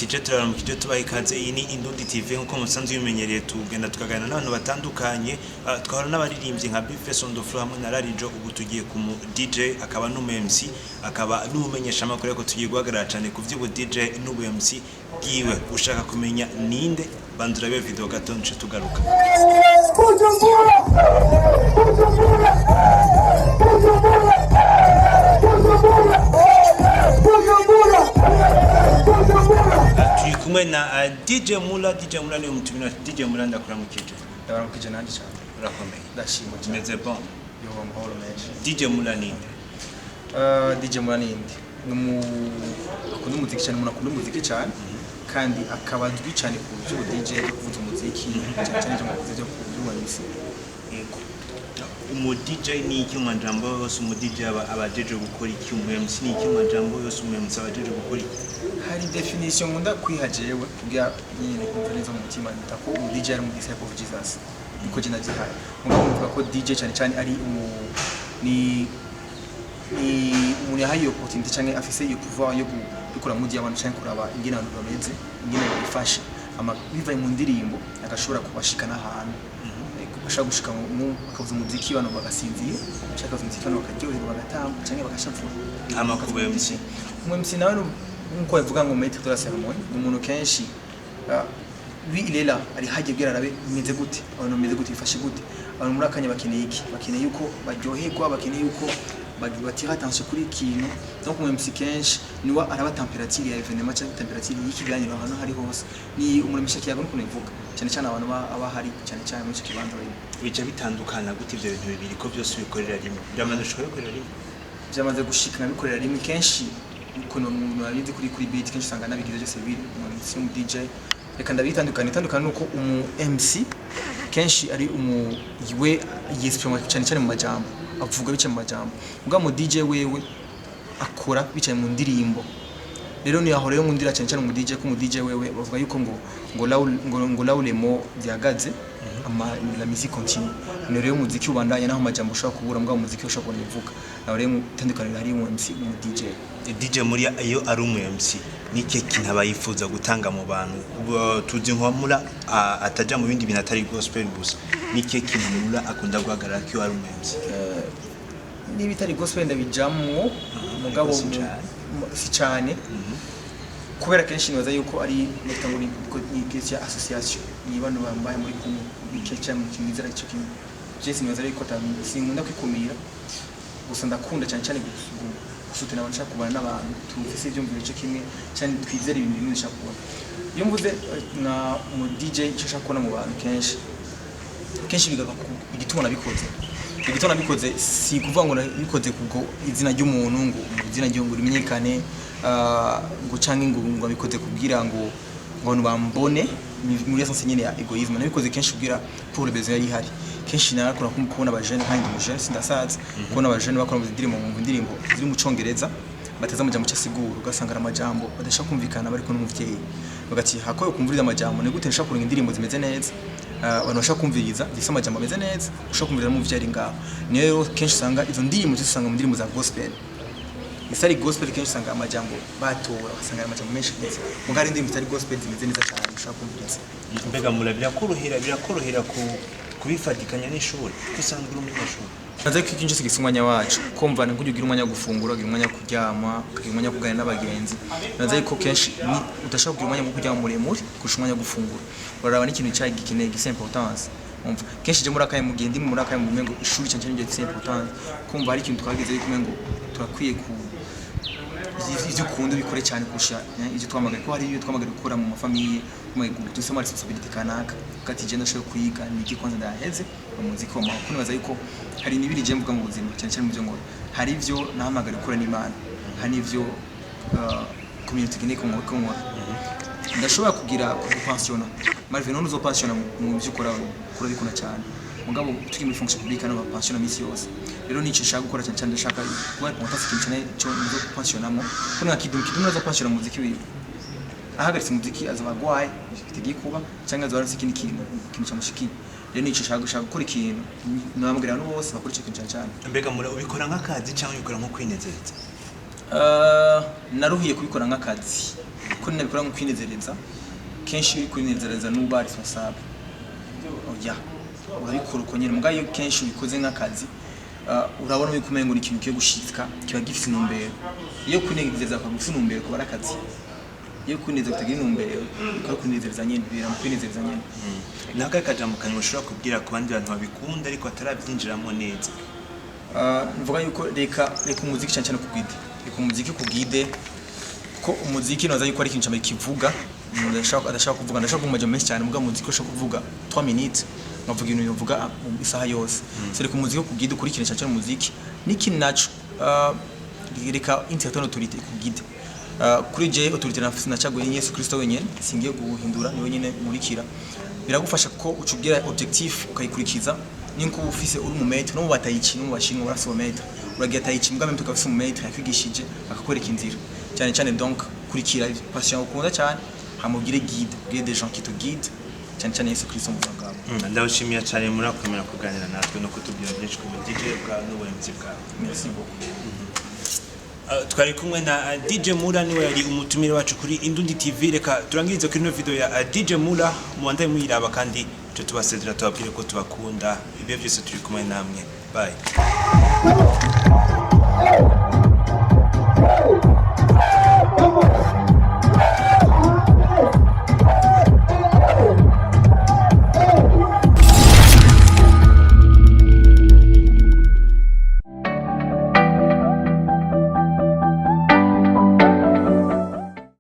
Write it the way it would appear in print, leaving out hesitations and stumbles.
turabaramukije tubaha ikaze. Iyi ni Indundi TV nkuko musanzwe bimenyereye, tugenda tukaganira n'abantu batandukanye, twahora n'abaririmbyi nka Bifes on the floor hamwe na Rarijo. Ubu tugiye ku DJ akaba n'umu MC akaba n'umumenyesha amakuru, ariko tugiye guhagarara cyane ku vy'ubu DJ n'ubu MC bwiwe. Ushaka kumenya ninde, bandura be video gato nce tugaruka. Turi kumwe na DJ Mula. DJ Mula ni umutumira. DJ Mula ndakuramukije. Ndabaramukije nandi cyane. Urakomeye? Ndashimye cyane. Meze bon. Yo amahoro menshi. DJ Mula ninde? DJ Mula ninde? Akunda umuziki cyane, umuntu akunda umuziki cyane kandi akaba azwi cyane ku byo DJ kuvuza umuziki cyane cyane byo kuvuza MC. Yego. Umu DJ ni iki majambo yose umu DJ abajeje gukora iki, umu MC ni iki majambo yose umu MC abajeje gukora iki? Hari definition ngunda kwihajewe kugira nyine kumviriza mu mutima ndako umu DJ ari mu disciple of Jesus. Niko jina zihari. Mvuga ko DJ cyane cyane ari ni umuntu yahaye opportunity cyane afise iyo pouvoir yo gukora mu gihe abantu cyane kuraba ingina abantu bameze ingina bifashe ama bivaye mu ndirimbo agashobora kubashikana ahantu ashaka gushika mu akavuza umuziki abantu bagasinzira, ashaka umuziki abantu bakaryoherwa bagatamba cyane bagashapfura Amakuba MC. MC nawe nkuko yavuga ngo maître de la cérémonie ni umuntu kenshi lui il est là ari haje bwira arabe imeze gute, abantu bameze gute, bifashe gute, abantu muri akanya bakeneye iki, bakeneye yuko baryoherwa, bakeneye yuko batira attention kuri ikintu. Donc mu MC kenshi niwa araba temperature ya evenement cyangwa temperature y'ikiganiro ahantu hari hose, ni umuremesha kiyago nuko nivuga cyane cyane abantu aba hari cyane cyane muri cyo kibanza rero Bica bitandukana gute ivyo bintu bibiri ko byose bikorera rimwe? Byamaze gushobora gukorera rimwe? Byamaze gushika nabikorera rimwe kenshi ukuntu umuntu abizi kuri beat kenshi usanga nabigize byose biri mu DJ. Reka ndabitandukana nuko umu MC kenshi ari yiwe yesprima cyane cyane mu majambo, avuga bice mu majambo. Ubwa mu DJ wewe akora bicaye mu ndirimbo. Rero ni aho rero mu ndira cyane cyane mu DJ ko mu DJ wewe bavuga yuko ngo laule mo diagaze ama la musique continue. Ni rero muziki ubandanya naho majambo ushaka kubura, mbwa muziki ushaka kuvuga. Naho rero tandukanira hari mu MC mu DJ. DJ muri iyo ari umu MC nike kintu abayifuza gutanga mu bantu, tuzi nko Mula ataja mu bindi bintu atari gospel gusa, nike kintu Mula akunda guhagarara ko ari umu MC? Ni bitari gospel ndabijamwo mugabo si cyane kubera kenshi nibaza yuko ari netango ni kesi association ni bantu bambaye muri kumwe bikecha mu kimizera cyo kimwe. Jesse nibaza yuko sinkunda kwikumira gusa ndakunda cyane cyane gusutana abantu nshaka kubana n'abantu tufise ibyo mbere cyo kimwe cyane twizera ibintu bimwe nshaka kubona. Iyo mvuze na mu DJ cyo nshaka kubona mu bantu kenshi bigaga igituma nabikoze si kuvuga ngo nabikoze kubwo izina ry'umuntu ngo izina ry'umuntu rimenyekane ngo canke ngo bikoze kubwira ngo abantu bambone muri essence nyene ya egoisme. Nabikoze kenshi kubwira pour le besoin yari hari. Kenshi narakora kubona abajene kandi mu jeune sindasaza kubona abajene bakora mu ndirimbo ziri mu Congereza bateza amajambo cyasigura ugasanga amajambo badashaka kumvikana bari ko n'umuvyeyi bagati hakoye kumviriza amajambo ne gute nshaka kuringa indirimbo zimeze neza, abantu bashaka kumviriza zisa amajambo ameze neza ushaka kumviriza mu vyari ngaho. Niyo kenshi usanga izo ndirimbo zisanga mu ndirimbo za gospel. Isari gospel kenshi usanga amajambo batora basanga amajambo menshi neza, mugari indirimbo zari gospel zimeze neza cyane ushaka kumviriza. Mbega Mula birakorohera kubifatikanya n'ishuri kusanzwe uri umunyeshuri? Naze ko ikintu cyose umwanya wacu kumva ngo ugira umwanya gufungura, ugira umwanya kuryama, ugira umwanya kuganira n'abagenzi. Naze ko kenshi udashaka kugira umwanya wo kuryama muremure kurusha umwanya gufungura. Uraraba n'ikintu cyayi gikeneye gisa importance. Umva kenshi je muri akaye mugendi muri akaye mu mengo ishuri cyane cyane gisa importance. Kumva hari ikintu twageze yuko mengo turakwiye ku ivyo ukunda bikore cyane kurusha ivyo twamagaye ko hari ibyo twamagaye gukora mu mafamiye dusoma responsibility kanaka kati je ndashaka kuyiga niki kwanza ndaheze mu muziki wa makuru. Nibaza yuko hari nibiri je mvuga mu buzima cyane cyane mu byo ngora, hari ivyo nahamagara gukora n'Imana, hari ivyo community gene ko nkora ndashobora kugira pensiona malve non uzo pensiona mu byo ukora bikuna cyane mugabo tuki muri fonction publique no pensiona misi yose. Rero nico nshaka gukora cyane cyane ndashaka kuba contacts kinchane cyo nizo pensionamo kuna kidumu nazo pensiona muziki wiwe ahagaritse muziki azabagwaye bitegiye kuba cyangwa azaba ari kintu cyamushikira. Rero nico nshaka gukora ikintu nababwira no bose bakora ikintu cyane. Mbega Mula ubikora nk'akazi cyangwa ubikora nko kwinezereza? Naruhiye kubikora nk'akazi ko nabikora nko kwinezereza kenshi uri kwinezereza n'uba responsable oya urabikora uko nyene mugayo kenshi ubikoze nk'akazi urabona yuko umengo ni ikintu kiyo gushika kiba gifite intumbero iyo kwinezereza kwa gufite intumbero kuba akazi iyo kwinezereza kutagira intumbero ukaba kwinezereza nyene bira mu kwinezereza nyene naka kajambo kanyu ushobora kubwira ku bandi bantu babikunda ariko atarabyinjiramo neza mvuga yuko reka umuziki cyane cyane kugide reka umuziki kugide ko umuziki naza yuko ari ikintu cyane kivuga adashaka kuvuga ndashaka kumajya menshi cyane muga umuziki ushaka kuvuga 3 minutes ngavuga ibintu bivuga isaha yose so reka umuziki kugide ukurikira cyane cyane umuziki niki naco reka internet autorité kugide kuri je autorité nacaguye Yesu Kristo wenyene singiye guhindura ni wenyene murikira biragufasha ko ucugira objectif ukayikurikiza ninko ufise uri mu maître no batayici no bashinga barasi wa maître uragiye tayici mbwa mtu kafise mu maître yakigishije akakwereka inzira cyane cyane donc kurikira patient ukunda cyane hamugire guide des gens qui te guide cyane cyane Yesu Kristo mu bwabo ndawushimiye cyane muri akomera kuganira natwe no kutubwira byinshi ku DJ bwa n'ubumenyi bwawe merci beaucoup twari kumwe na DJ Mula niwe yari umutumire wacu kuri Indundi TV reka turangirize kuri no video ya DJ Mula muwandaye muyiraba kandi cyo tubasezera tubabwire ko tubakunda ibyo byose turi kumwe namwe bye